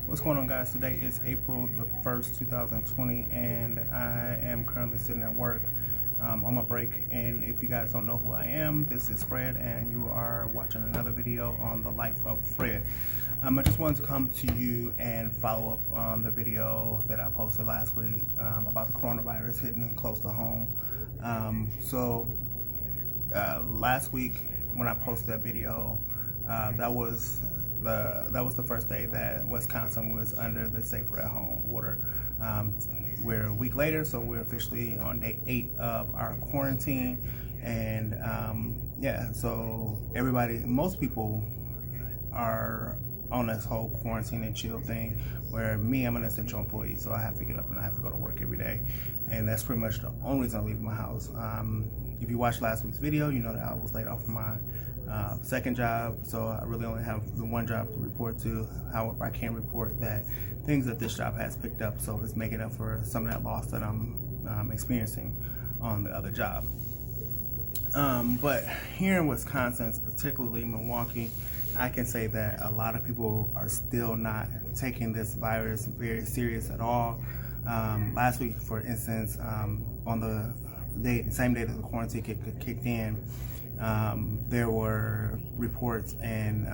What's going on, guys? Today is April the 1st, 2020, and I am currently sitting at work on my break. And if you guys don't know who I am, this is Fred, and you are watching another video on the life of Fred. I just wanted to come to you and follow up on the video that I posted last week about the coronavirus hitting close to home. Last week when I posted that video, that was the first day that Wisconsin was under the safer at home order. We're a week later, so we're officially on day 8 of our quarantine, and so most people are on this whole quarantine and chill thing, where I'm an essential employee, so I have to get up and I have to go to work every day, and that's pretty much the only reason I leave my house. If you watched last week's video, you know that I was laid off from my second job, so I really only have the one job to report to. However, I can report that things that this job has picked up, so it's making up for some of that loss that I'm experiencing on the other job. But here in Wisconsin, particularly Milwaukee, I can say that a lot of people are still not taking this virus very serious at all. Last week, for instance, on the same day that the quarantine kicked in, there were reports, and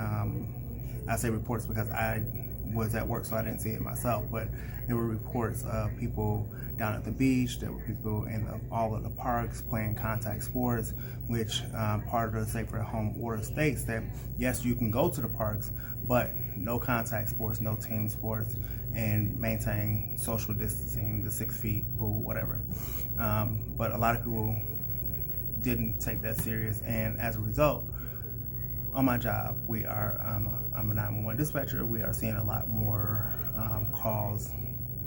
I say reports because I was at work, so I didn't see it myself, but there were reports of people down at the beach. There were people in all of the parks playing contact sports, which part of the safer at home order states that yes, you can go to the parks, but no contact sports, no team sports, and maintain social distancing, the 6 feet rule, whatever. But a lot of people didn't take that serious, and as a result, on my job, I'm a 911 dispatcher. We are seeing a lot more calls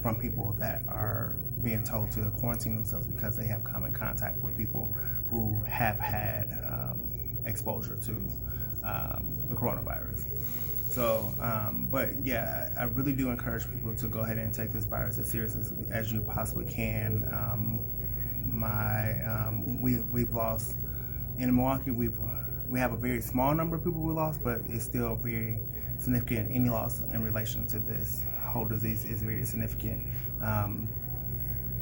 from people that are being told to quarantine themselves because they have come in contact with people who have had exposure to the coronavirus. So, but yeah, I really do encourage people to go ahead and take this virus as seriously as you possibly can. We've lost in Milwaukee. We have a very small number of people we lost, but it's still very significant. Any loss in relation to this whole disease is very significant.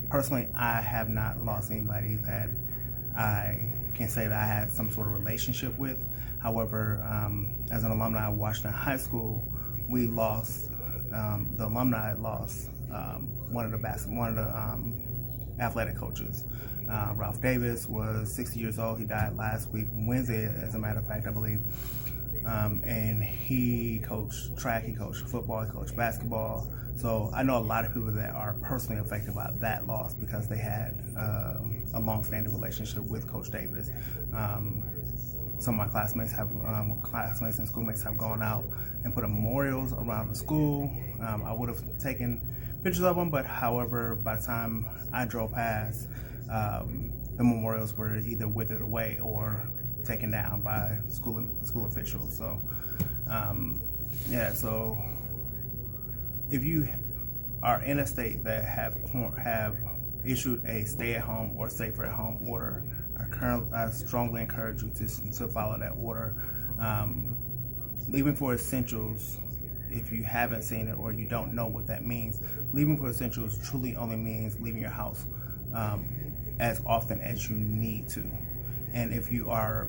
Personally, I have not lost anybody that I can say that I had some sort of relationship with. However, as an alumni of Washington High School, we lost, the alumni lost one of the athletic coaches. Ralph Davis was 60 years old. He died last week, Wednesday, as a matter of fact, I believe. And he coached track, he coached football, he coached basketball. So I know a lot of people that are personally affected by that loss because they had a long-standing relationship with Coach Davis. Some of my classmates and schoolmates have gone out and put up memorials around the school. I would have taken pictures of them, but however, by the time I drove past, the memorials were either withered away or taken down by school officials. So, so if you are in a state that have issued a stay-at-home or safer-at-home order, I strongly encourage you to follow that order. Leaving for essentials, if you haven't seen it or you don't know what that means, leaving for essentials truly only means leaving your house as often as you need to. And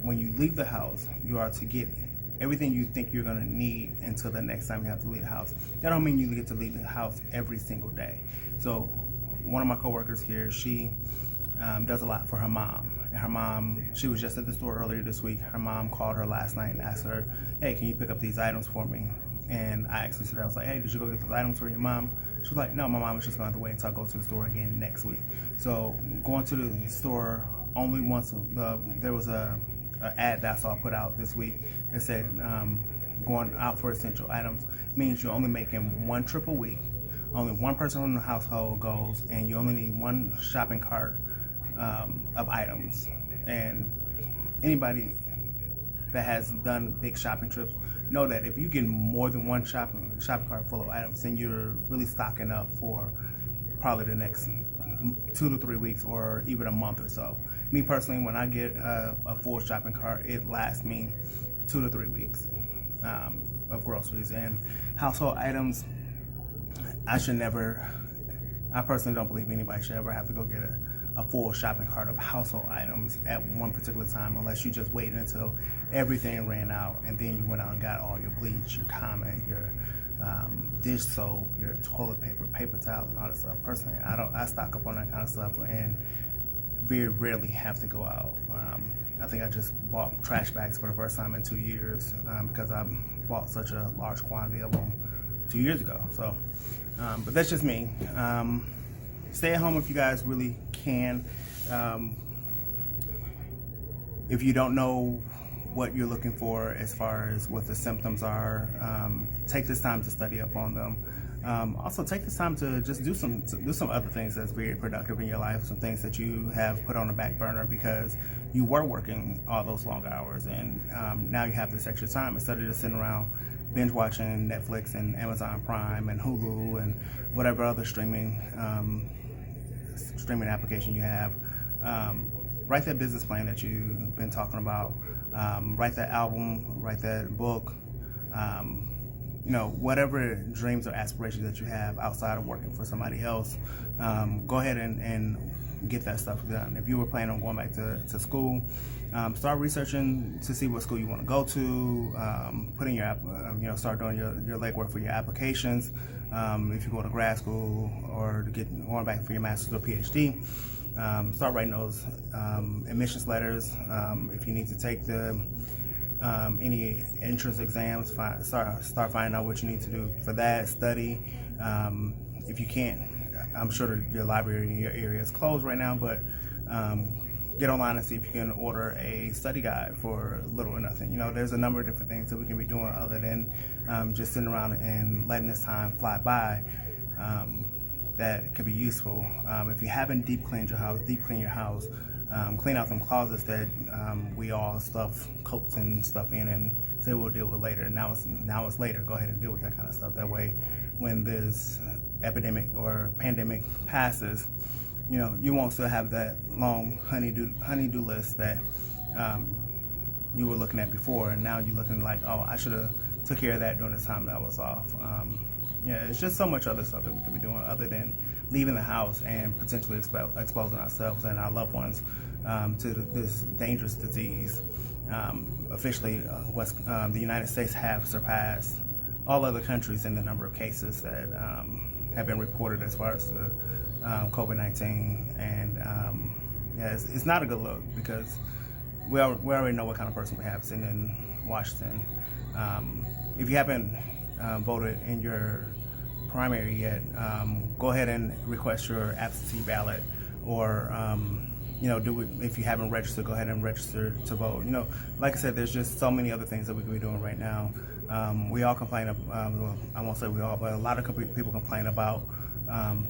when you leave the house, you are to get everything you think you're going to need until the next time you have to leave the house. That don't mean you get to leave the house every single day. So one of my coworkers here, she does a lot for her mom. And her mom, she was just at the store earlier this week. Her mom called her last night and asked her, hey, can you pick up these items for me? And I actually said, I was like, hey, did you go get those items for your mom? She was like, no, my mom was just going to have to wait until I go to the store again next week. So going to the store only once, there was a ad that I saw put out this week that said going out for essential items means you're only making one trip a week. Only one person from the household goes, and you only need one shopping cart of items. And anybody that has done big shopping trips know that if you get more than one shopping cart full of items, then you're really stocking up for probably the next 2 to 3 weeks or even a month or so. Me personally, when I get a full shopping cart, it lasts me 2 to 3 weeks of groceries. And household items, I personally don't believe anybody should ever have to go get a full shopping cart of household items at one particular time, unless you just waited until everything ran out and then you went out and got all your bleach, your Comet, your dish soap, your toilet paper, paper towels, and all that stuff. Personally, I stock up on that kind of stuff and very rarely have to go out. I think I just bought trash bags for the first time in 2 years because I bought such a large quantity of them 2 years ago. So, but that's just me. Stay at home if you guys really can. If you don't know what you're looking for as far as what the symptoms are, take this time to study up on them. Also take this time to just do some other things that's very productive in your life, some things that you have put on the back burner because you were working all those long hours, and now you have this extra time instead of just sitting around binge watching Netflix and Amazon Prime and Hulu and whatever other streaming application you have. Write that business plan that you've been talking about. Write that album, write that book. Whatever dreams or aspirations that you have outside of working for somebody else, go ahead and get that stuff done. If you were planning on going back to school, start researching to see what school you want to go to. Put in your start doing your legwork for your applications. If you go to grad school or going back for your master's or PhD, start writing those admissions letters. If you need to take any entrance exams, start finding out what you need to do for that. Study. If you can't, I'm sure your library in your area is closed right now, but get online and see if you can order a study guide for little or nothing. There's a number of different things that we can be doing other than just sitting around and letting this time fly by. That could be useful. If you haven't deep cleaned your house, deep clean your house. Clean out them closets that we all stuff coats and stuff in and say we'll deal with later. Now it's later. Go ahead and deal with that kind of stuff. That way, when this epidemic or pandemic passes, you won't still have that long honey-do list that you were looking at before, and now you're looking like, oh, I should have took care of that during the time that I was off. It's just so much other stuff that we could be doing other than leaving the house and potentially exposing ourselves and our loved ones to this dangerous disease. Officially, the United States have surpassed all other countries in the number of cases that have been reported as far as the COVID-19, and it's not a good look because we already know what kind of person we have sitting in Washington. If you haven't voted in your primary yet, go ahead and request your absentee ballot, or if you haven't registered, go ahead and register to vote. Like I said, there's just so many other things that we could be doing right now. We all complain I won't say we all, but a lot of people complain about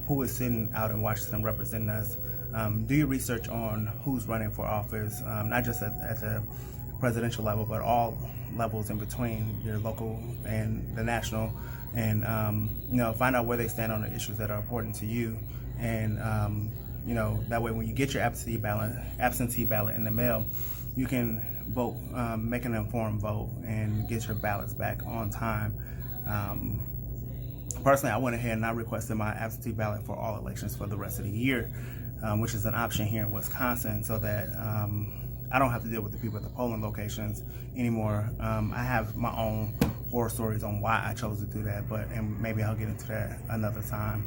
who is sitting out in Washington representing us. Do your research on who's running for office, not just at the presidential level, but all levels in between, your local and the national, and find out where they stand on the issues that are important to you, and that way when you get your absentee ballot in the mail, you can vote, make an informed vote, and get your ballots back on time. Personally, I went ahead and I requested my absentee ballot for all elections for the rest of the year, which is an option here in Wisconsin, so that I don't have to deal with the people at the polling locations anymore. I have my own horror stories on why I chose to do that, and maybe I'll get into that another time.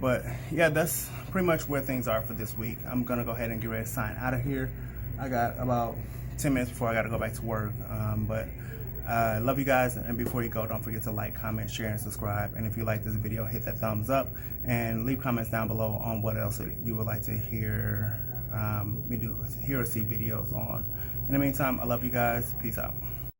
But yeah, that's pretty much where things are for this week. I'm gonna go ahead and get ready to sign out of here. I got about 10 minutes before I gotta go back to work. But I love you guys, and before you go, don't forget to like, comment, share, and subscribe. And if you like this video, hit that thumbs up and leave comments down below on what else you would like to hear me do, hear or see videos on. In the meantime, I love you guys. Peace out.